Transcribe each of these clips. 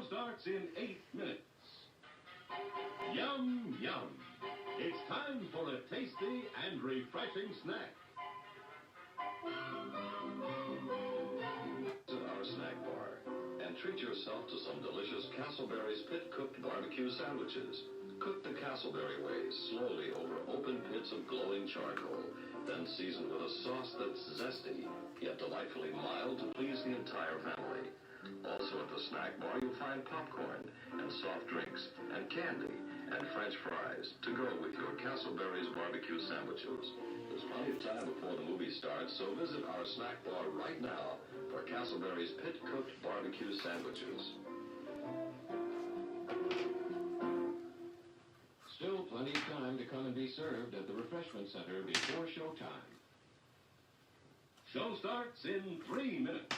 starts in 8 minutes. Yum, yum. It's time for a tasty and refreshing snack. Visit our snack bar and treat yourself to some delicious Castleberry's pit-cooked barbecue sandwiches. Cook the Castleberry way slowly over open pits of glowing charcoal, then season with a sauce that's zesty, yet delightfully mild to please the entire family. Also at the snack bar, you'll find popcorn and soft drinks and candy and French fries to go with your Castleberry's barbecue sandwiches. There's plenty of time before the movie starts, so visit our snack bar right now for Castleberry's pit-cooked barbecue sandwiches. Still plenty of time to come and be served at the refreshment center before showtime. Show starts in 3 minutes.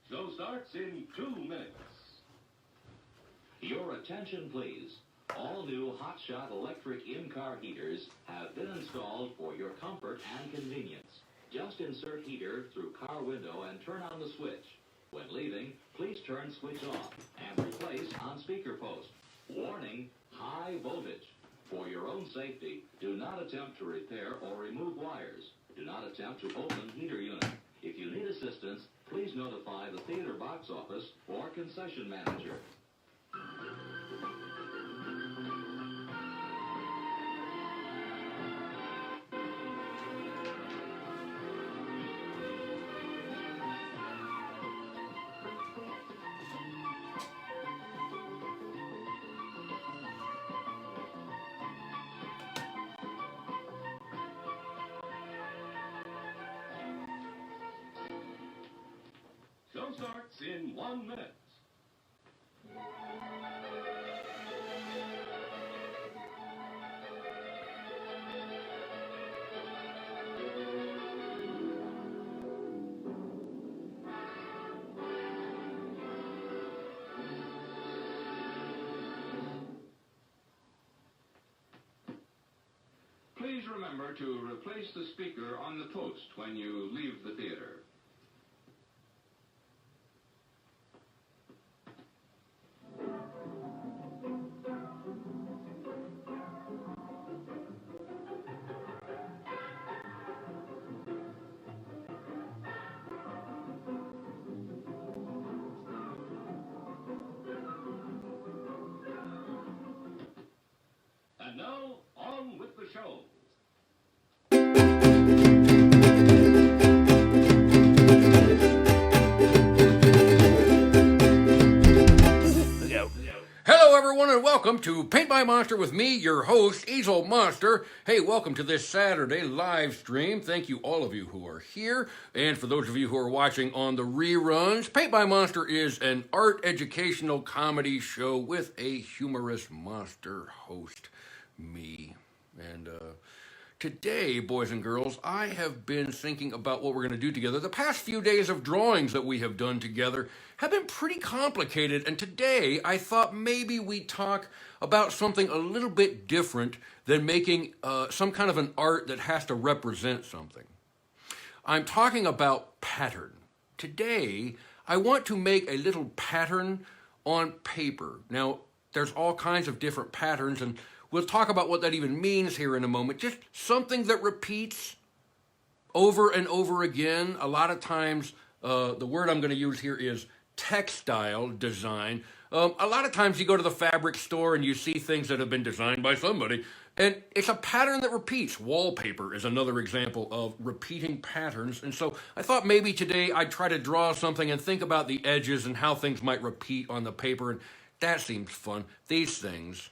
Show starts in 2 minutes. Your attention, please. All new hotshot electric in-car heaters have been installed for your comfort and convenience. Just insert heater through car window and turn on the switch. When leaving, please turn switch off and replace on speaker post. Warning, high voltage. For your own safety, do not attempt to repair or remove wires. Do not attempt to open heater unit. If you need assistance, please notify the theater box office or concession manager. Show starts in 1 minute. Please remember to replace the speaker on the post when you leave the theater. And now, on with the show. Hello, everyone, and welcome to Paint by Monster with me, your host, Easel Monster. Hey, welcome to this Saturday live stream. Thank you, all of you who are here. And for those of you who are watching on the reruns, Paint by Monster is an art educational comedy show with a humorous monster host, me. And today, boys and girls, I have been thinking about what we're going to do together. The past few days of drawings that we have done together have been pretty complicated, and today I thought maybe we'd talk about something a little bit different than making some kind of an art that has to represent something. I'm talking about pattern. Today, I want to make a little pattern on paper. Now, there's all kinds of different patterns, and we'll talk about what that even means here in a moment. Just something that repeats over and over again. A lot of times, the word I'm going to use here is textile design. A lot of times you go to the fabric store and you see things that have been designed by somebody, and it's a pattern that repeats. Wallpaper is another example of repeating patterns. And so I thought maybe today I'd try to draw something and think about the edges and how things might repeat on the paper, and that seems fun. These things,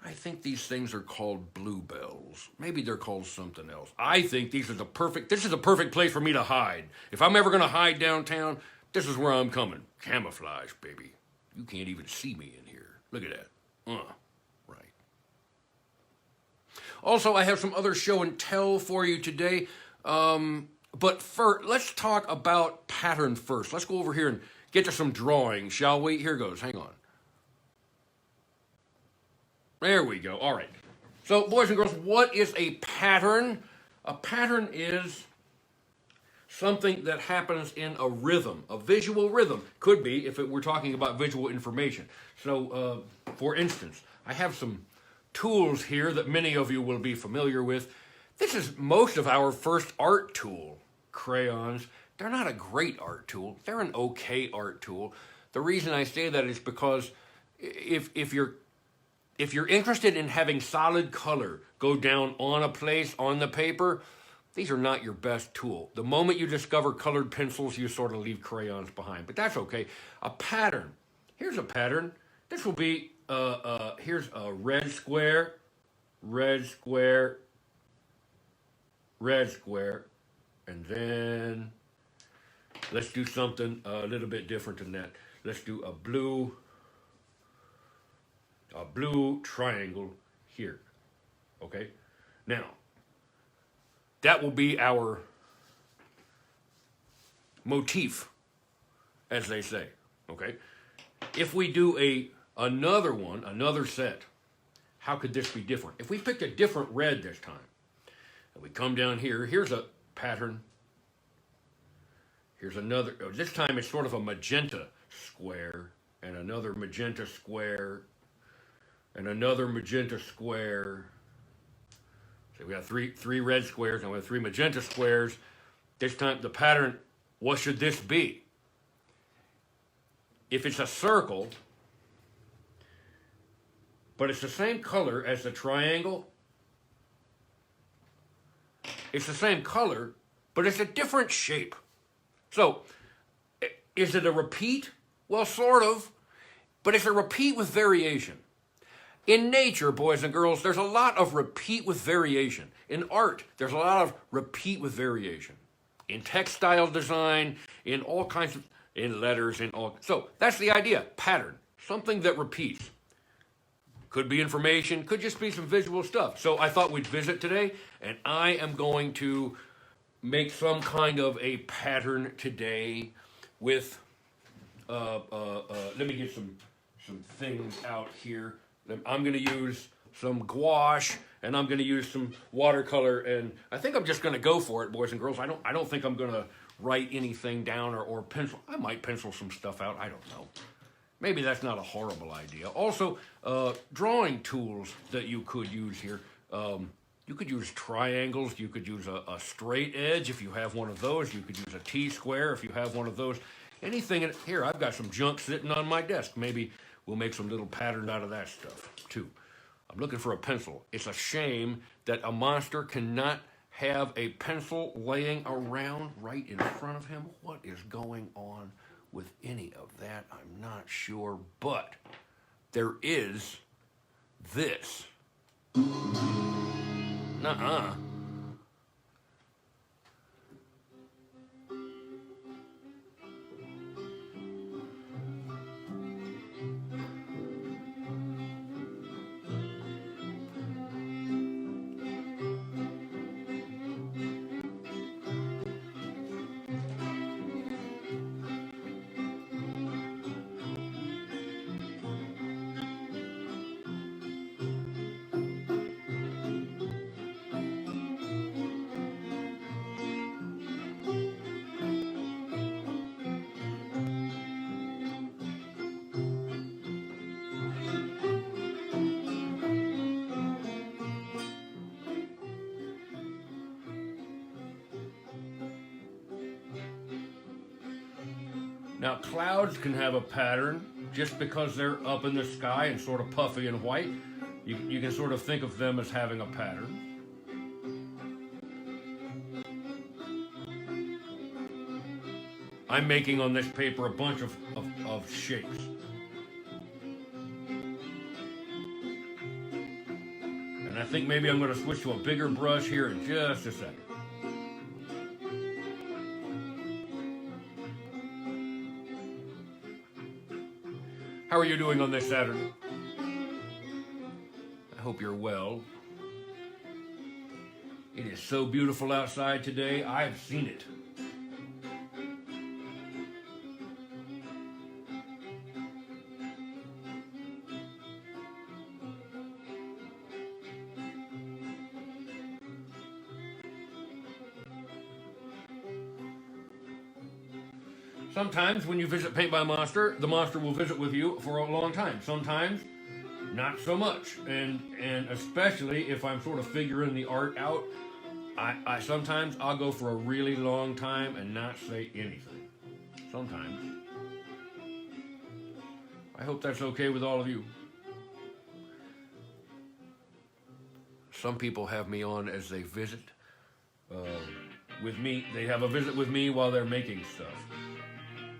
I think these things are called bluebells. Maybe they're called something else. I think this is a perfect place for me to hide. If I'm ever going to hide downtown, this is where I'm coming. Camouflage, baby. You can't even see me in here. Look at that. Right. Also, I have some other show and tell for you today. But first, let's talk about pattern first. Let's go over here and get to some drawing, shall we? Here goes. Hang on. There we go. All right. So, boys and girls, what is a pattern? A pattern is something that happens in a rhythm, a visual rhythm. Could be if we're talking about visual information. So, for instance, I have some tools here that many of you will be familiar with. This is most of our first art tool, crayons. They're not a great art tool. They're an okay art tool. The reason I say that is because if you're interested in having solid color go down on a place on the paper, these are not your best tool. The moment you discover colored pencils, you sort of leave crayons behind, but that's okay. A pattern. Here's a pattern. This will be, here's a red square, red square, red square, and then let's do something a little bit different than that. Let's do a blue triangle here. Okay? Now, that will be our motif, as they say. Okay? If we do another set, how could this be different? If we picked a different red this time, and we come down here, here's a pattern. Here's another, this time it's sort of a magenta square, and another magenta square, and another magenta square. So we got three red squares, and we have three magenta squares. This time the pattern, what should this be? If it's a circle, but it's the same color as the triangle, it's the same color, but it's a different shape. So, is it a repeat? Well, sort of, but it's a repeat with variation. In nature, boys and girls, there's a lot of repeat with variation. In art, there's a lot of repeat with variation. In textile design, in all kinds of, in letters, in all. So that's the idea, pattern, something that repeats. Could be information, could just be some visual stuff. So I thought we'd visit today, and I am going to make some kind of a pattern today with, let me get some things out here. I'm going to use some gouache, and I'm going to use some watercolor, and I think I'm just going to go for it, boys and girls. I don't think I'm going to write anything down or pencil. I might pencil some stuff out. I don't know. Maybe that's not a horrible idea. Also, drawing tools that you could use here. You could use triangles. You could use a straight edge if you have one of those. You could use a T-square if you have one of those. Anything here, I've got some junk sitting on my desk. Maybe we'll make some little pattern out of that stuff, too. I'm looking for a pencil. It's a shame that a monster cannot have a pencil laying around right in front of him. What is going on with any of that? I'm not sure, but there is this. Nuh-uh. Now, clouds can have a pattern just because they're up in the sky and sort of puffy and white. You can sort of think of them as having a pattern. I'm making on this paper a bunch of shapes. And I think maybe I'm going to switch to a bigger brush here in just a second. How are you doing on this Saturday? I hope you're well. It is so beautiful outside today. I've seen it. Sometimes when you visit Paint by Monster, the monster will visit with you for a long time. Sometimes, not so much. And especially if I'm sort of figuring the art out, I sometimes I'll go for a really long time and not say anything. Sometimes. I hope that's okay with all of you. Some people have me on as they visit with me. They have a visit with me while they're making stuff.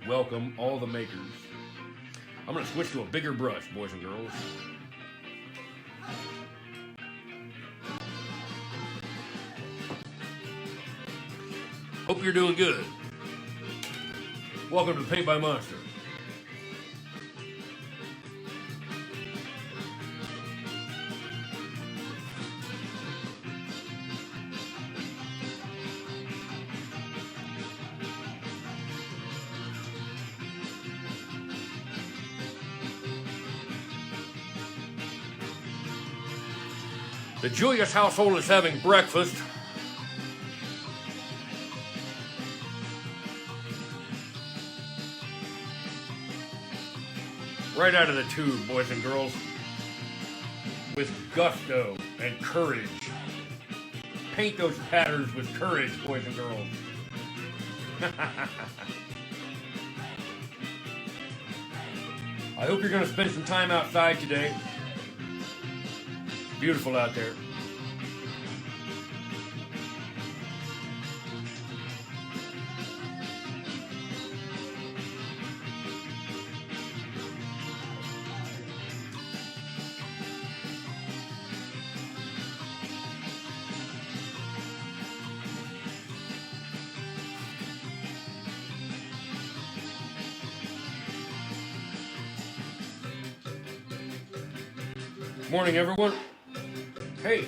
Welcome, all the makers. I'm going to switch to a bigger brush, boys and girls. Hope you're doing good. Welcome to Paint by Monster. The Julius household is having breakfast. Right out of the tube, boys and girls. With gusto and courage. Paint those patterns with courage, boys and girls. I hope you're going to spend some time outside today. Beautiful out there. Morning, everyone. Hey.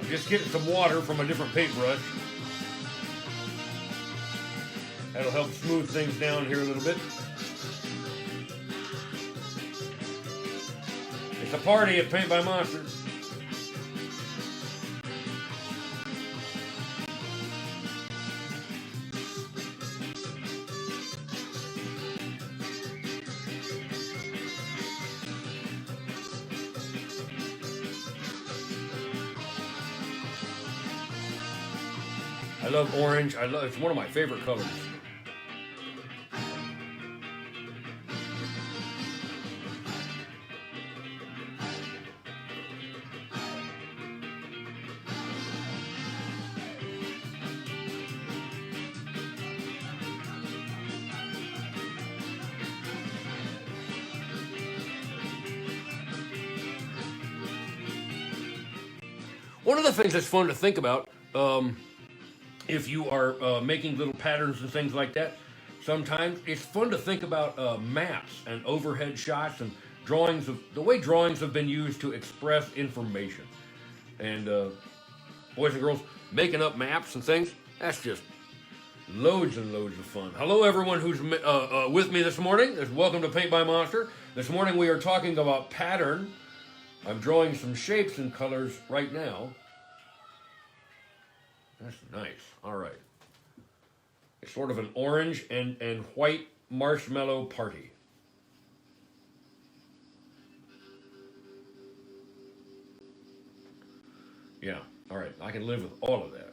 I'm just getting some water from a different paintbrush. That'll help smooth things down here a little bit. It's a party at Paint by Monster. I love orange. It's one of my favorite colors. One of the things that's fun to think about, if you are making little patterns and things like that, sometimes it's fun to think about maps and overhead shots and drawings of the way drawings have been used to express information. And boys and girls, making up maps and things, that's just loads and loads of fun. Hello, everyone who's with me this morning. Welcome to Paint by Monster. This morning we are talking about pattern. I'm drawing some shapes and colors right now. That's nice. All right. It's sort of an orange and white marshmallow party. Yeah, all right. I can live with all of that.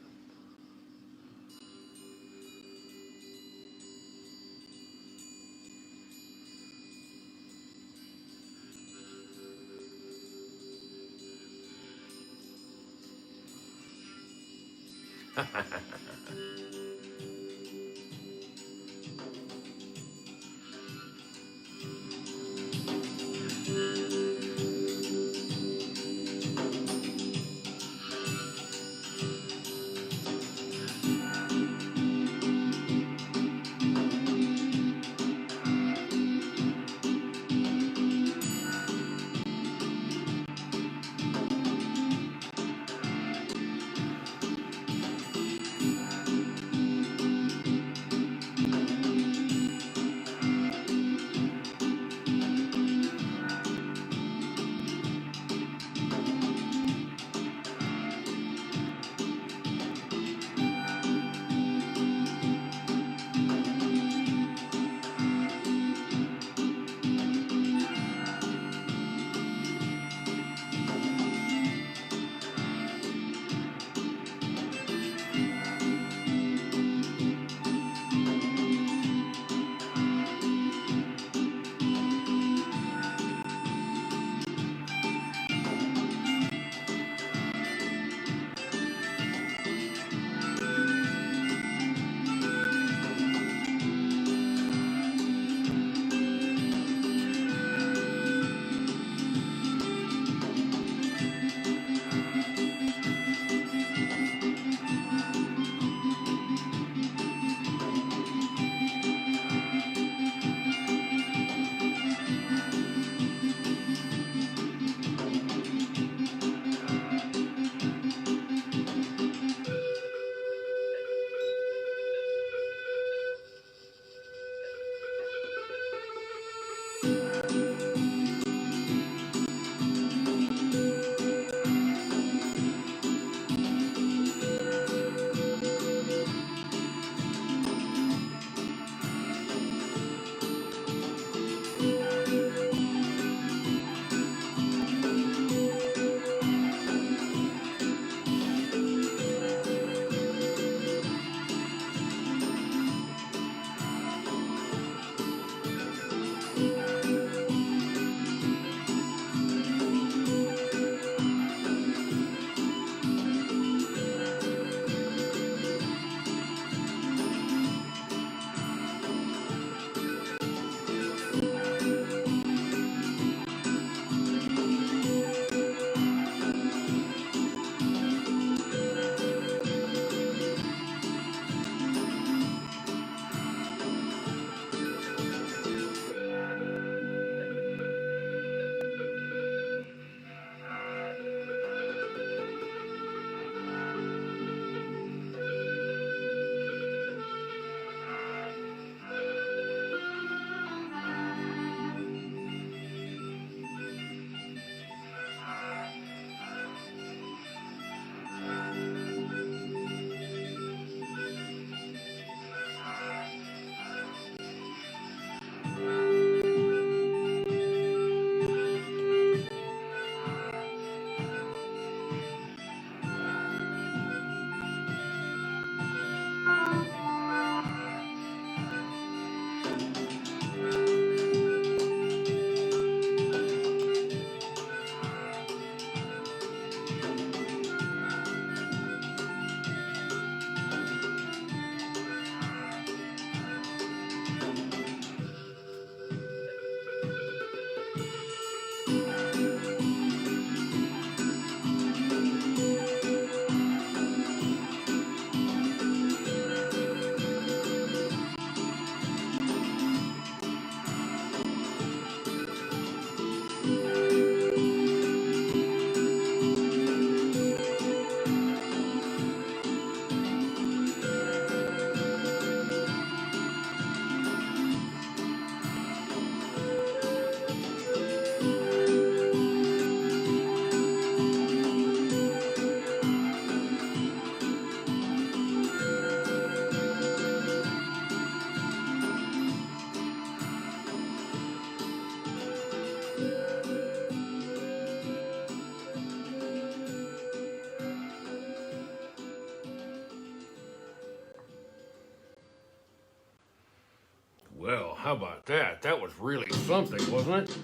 Well, how about that? That was really something, wasn't it?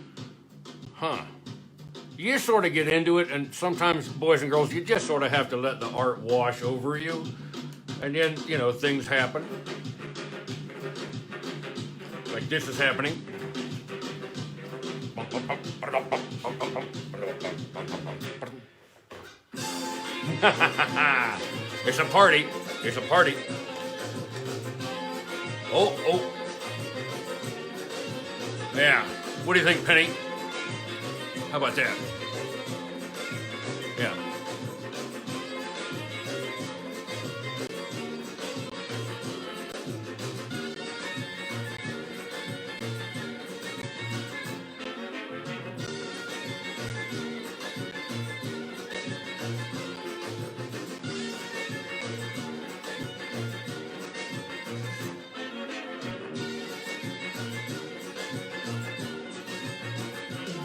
Huh. You just sort of get into it, and sometimes, boys and girls, you just sort of have to let the art wash over you. And then, you know, things happen. Like this is happening. It's a party. It's a party. Oh, oh. Yeah. What do you think, Penny? How about that? Yeah.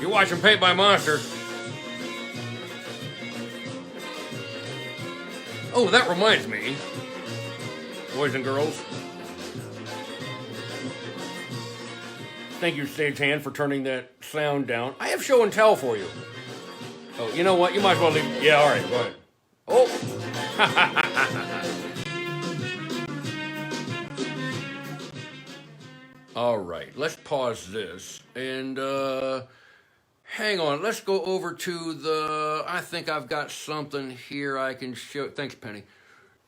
You're watching Paint by Monster. Oh, that reminds me, boys and girls. Thank you, stagehand, for turning that sound down. I have show and tell for you. Oh, you know what? You might as well leave. Yeah, all right, go ahead. Oh. All right, let's pause this and hang on. Let's go over to the. I think I've got something here I can show. Thanks, Penny.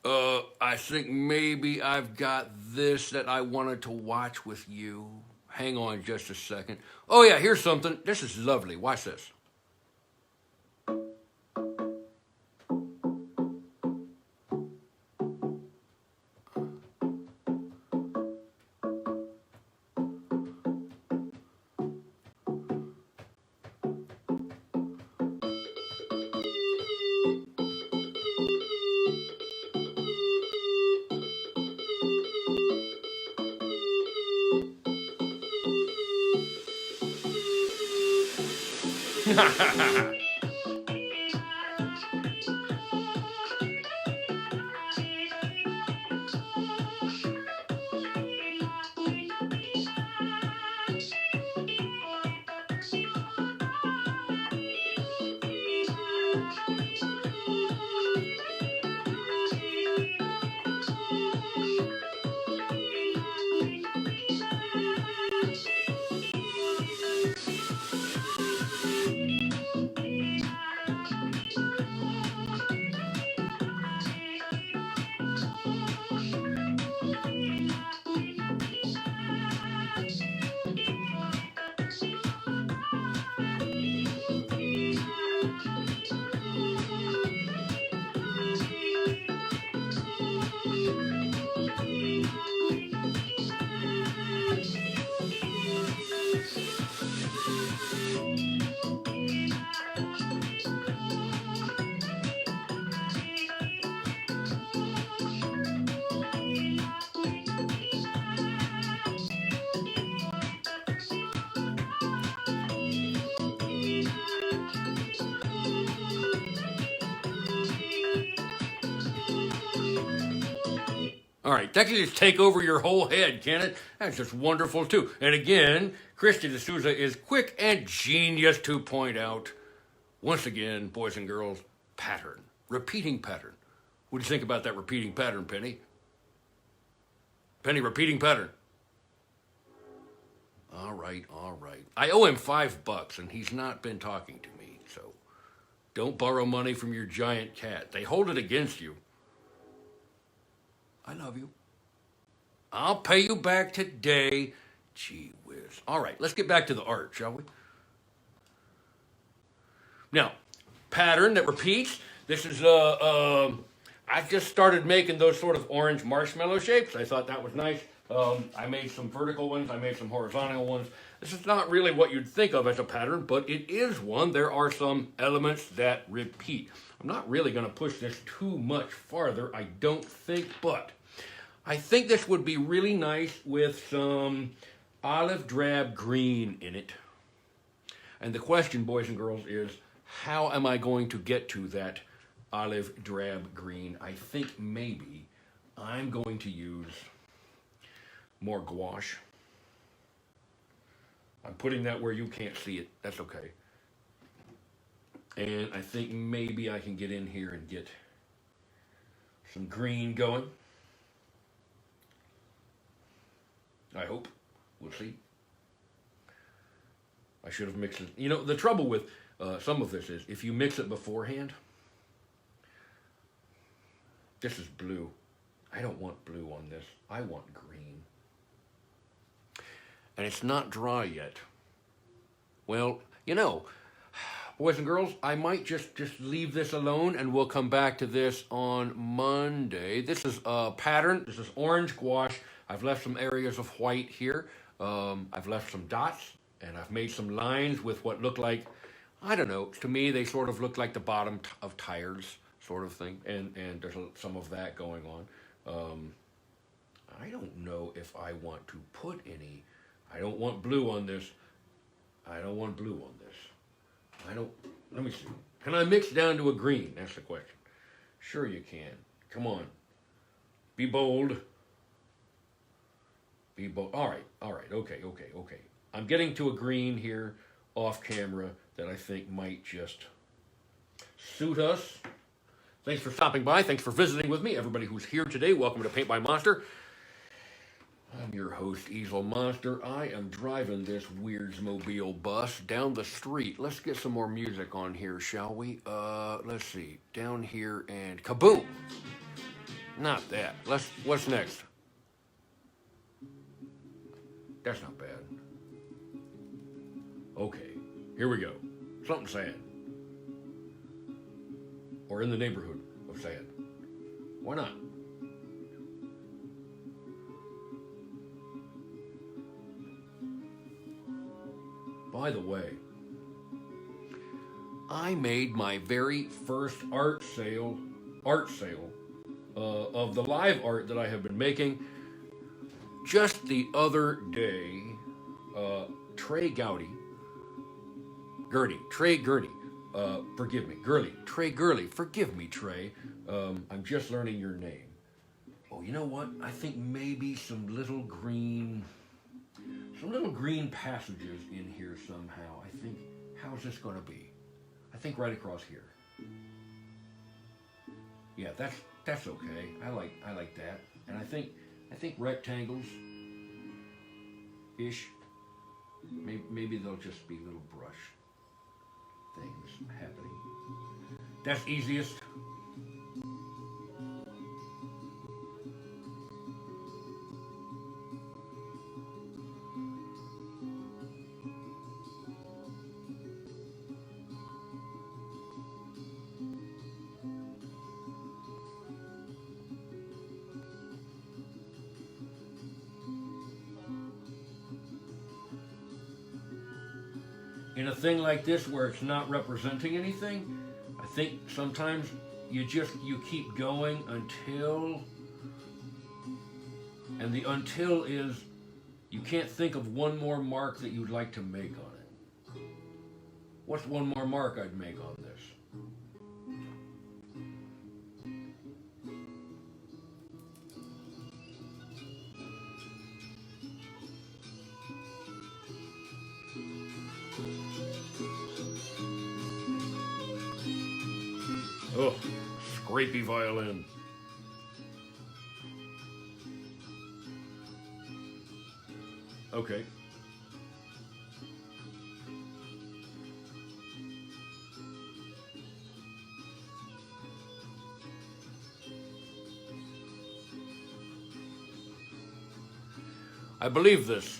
I think maybe I've got this that I wanted to watch with you. Hang on just a second. Oh yeah, here's something. This is lovely. Watch this. All right, that can just take over your whole head, can it? That's just wonderful, too. And again, Christy D'Souza is quick and genius to point out, once again, boys and girls, pattern, repeating pattern. What do you think about that repeating pattern, Penny? Penny, repeating pattern. All right, all right. I owe him $5, and he's not been talking to me, so don't borrow money from your giant cat. They hold it against you. I love you. I'll pay you back today. Gee whiz. All right, let's get back to the art, shall we? Now, pattern that repeats. This is, I just started making those sort of orange marshmallow shapes. I thought that was nice. I made some vertical ones. I made some horizontal ones. This is not really what you'd think of as a pattern, but it is one. There are some elements that repeat. I'm not really going to push this too much farther, I don't think, but I think this would be really nice with some olive drab green in it. And the question, boys and girls, is how am I going to get to that olive drab green? I think maybe I'm going to use more gouache. I'm putting that where you can't see it. That's okay. And I think maybe I can get in here and get some green going. I hope. We'll see. I should have mixed it. You know, the trouble with some of this is if you mix it beforehand, this is blue. I don't want blue on this. I want green. And it's not dry yet. Well, you know, boys and girls, I might just leave this alone and we'll come back to this on Monday. This is a pattern. This is orange gouache. I've left some areas of white here. I've left some dots and I've made some lines with what look like, I don't know, to me they sort of look like the bottom of tires sort of thing. And there's some of that going on. I don't know if I want to put any. I don't want blue on this. I don't want blue on this. Let me see. Can I mix down to a green? That's the question. Sure you can. Come on. Be bold. Be bold. All right. Okay. I'm getting to a green here off camera that I think might just suit us. Thanks for stopping by. Thanks for visiting with me. Everybody who's here today, welcome to Paint by Monster. I'm your host, Easel Monster. I am driving this Weirdsmobile bus down the street. Let's get some more music on here, shall we? Let's see. Down here and kaboom! Not that. What's next? That's not bad. Okay, here we go. Something sad. Or in the neighborhood of sad. Why not? By the way, I made my very first art sale of the live art that I have been making just the other day. Trey Gurney, forgive me, Trey Gurley, forgive me, Trey. I'm just learning your name. Oh, you know what? I think maybe some little green passages in here somehow. I think, how's this going to be? I think right across here. Yeah, that's okay. I like that. And I think rectangles ish. Maybe they'll just be little brush things happening. That's easiest. In a thing like this where it's not representing anything, I think sometimes you keep going until, and the until is you can't think of one more mark that you'd like to make on it. What's one more mark I'd make on this? Oh, scrapey violin. Okay. I believe this.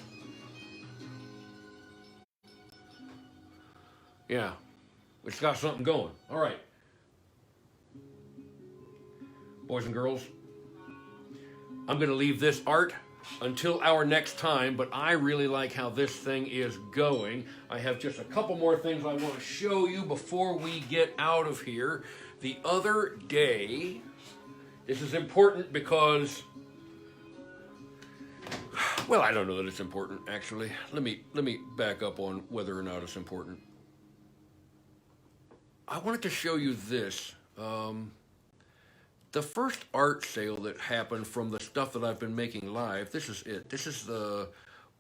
Yeah, it's got something going. All right. Boys and girls, I'm going to leave this art until our next time, but I really like how this thing is going. I have just a couple more things I want to show you before we get out of here. The other day, this is important because, well, I don't know that it's important, actually. Let me back up on whether or not it's important. I wanted to show you this. The first art sale that happened from the stuff that I've been making live, this is it. This is the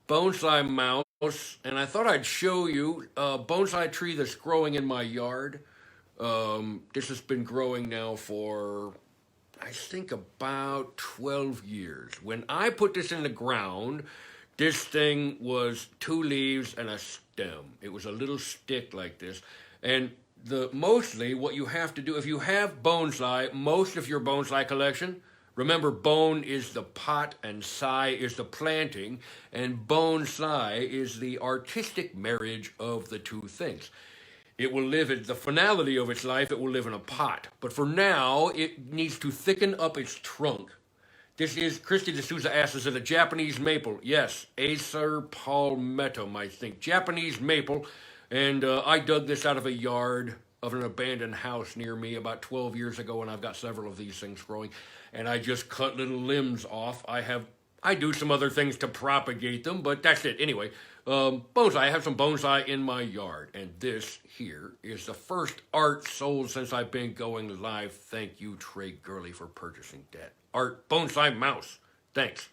Bonsai mouse. and I thought I'd show you a bonsai tree that's growing in my yard. This has been growing now for, I think, about 12 years. When I put this in the ground, this thing was 2 leaves and a stem. It was a little stick like this. And mostly what you have to do, if you have bonsai, most of your bonsai collection, remember, bone is the pot and sai is the planting, and bonsai is the artistic marriage of the two things. It will live at the finality of its life, it will live in a pot. But for now, it needs to thicken up its trunk. This is, Christy D'Souza asks, is it a Japanese maple? Yes, Acer palmatum, I think. Japanese maple. And I dug this out of a yard of an abandoned house near me about 12 years ago, and I've got several of these things growing. And I just cut little limbs off. I do some other things to propagate them, but that's it. Anyway, bonsai. I have some bonsai in my yard, and this here is the first art sold since I've been going live. Thank you, Trey Gurley, for purchasing that art. Bonsai mouse. Thanks.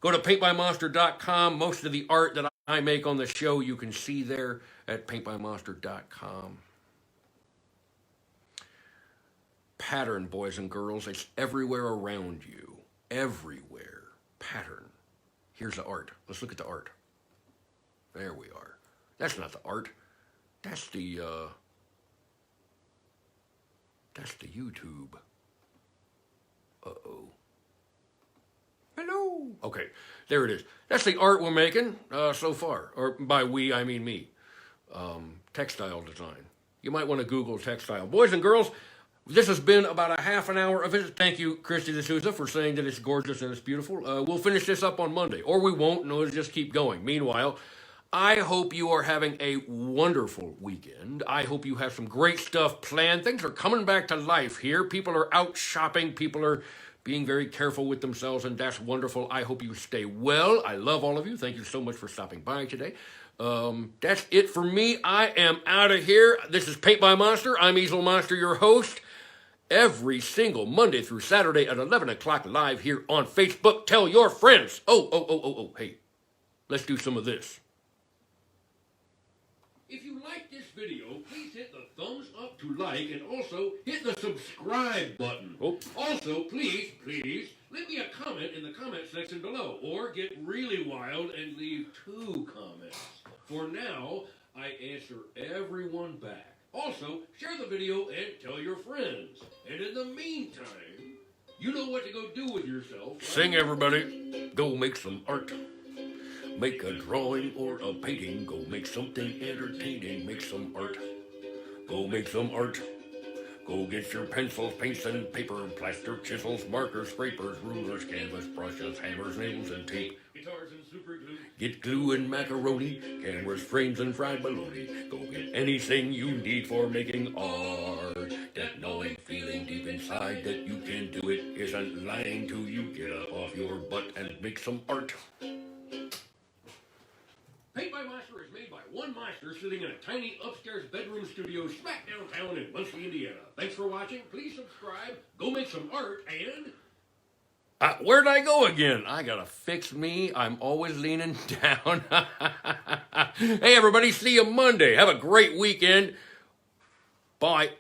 Go to paintbymonster.com. Most of the art that I make on the show you can see there at paintbymonster.com. Pattern, boys and girls. It's everywhere around you. Everywhere. Pattern. Here's the art. Let's look at the art. There we are. That's not the art. That's the YouTube. Uh-oh. Hello. Okay, there it is. That's the art we're making so far. Or by we, I mean me. Textile design. You might want to Google textile. Boys and girls, this has been about a half an hour of it. Thank you, Christy D'Souza, for saying that it's gorgeous and it's beautiful. We'll finish this up on Monday. Or we won't, and we'll just keep going. Meanwhile, I hope you are having a wonderful weekend. I hope you have some great stuff planned. Things are coming back to life here. People are out shopping. People are being very careful with themselves, and that's wonderful. I hope you stay well. I love all of you. Thank you so much for stopping by today. That's it for me. I am out of here. This is Paint by Monster. I'm Easel Monster, your host. Every single Monday through Saturday at 11 o'clock live here on Facebook. Tell your friends. Oh, hey, let's do some of this. If you like this video, please hit the thumbs up to like and also hit the subscribe button. Oh. Also, please, leave me a comment in the comment section below or get really wild and leave 2 comments. For now, I answer everyone back. Also, share the video and tell your friends. And in the meantime, you know what to go do with yourself. Sing, everybody. Go make some art. Make a drawing or a painting. Go make something entertaining. Make some art. Go make some art. Go get your pencils, paints, and paper, plaster, chisels, markers, scrapers, rulers, canvas, brushes, hammers, nails, and tape. Guitars and super glue. Get glue and macaroni, cameras, frames, and fried bologna. Go get anything you need for making art. That knowing feeling deep inside that you can do it isn't lying to you. Get up off your butt and make some art. Paint by Monster is made by one monster sitting in a tiny upstairs bedroom studio smack downtown in Muncie, Indiana. Thanks for watching. Please subscribe. Go make some art and... where'd I go again? I gotta fix me. I'm always leaning down. Hey, everybody. See you Monday. Have a great weekend. Bye.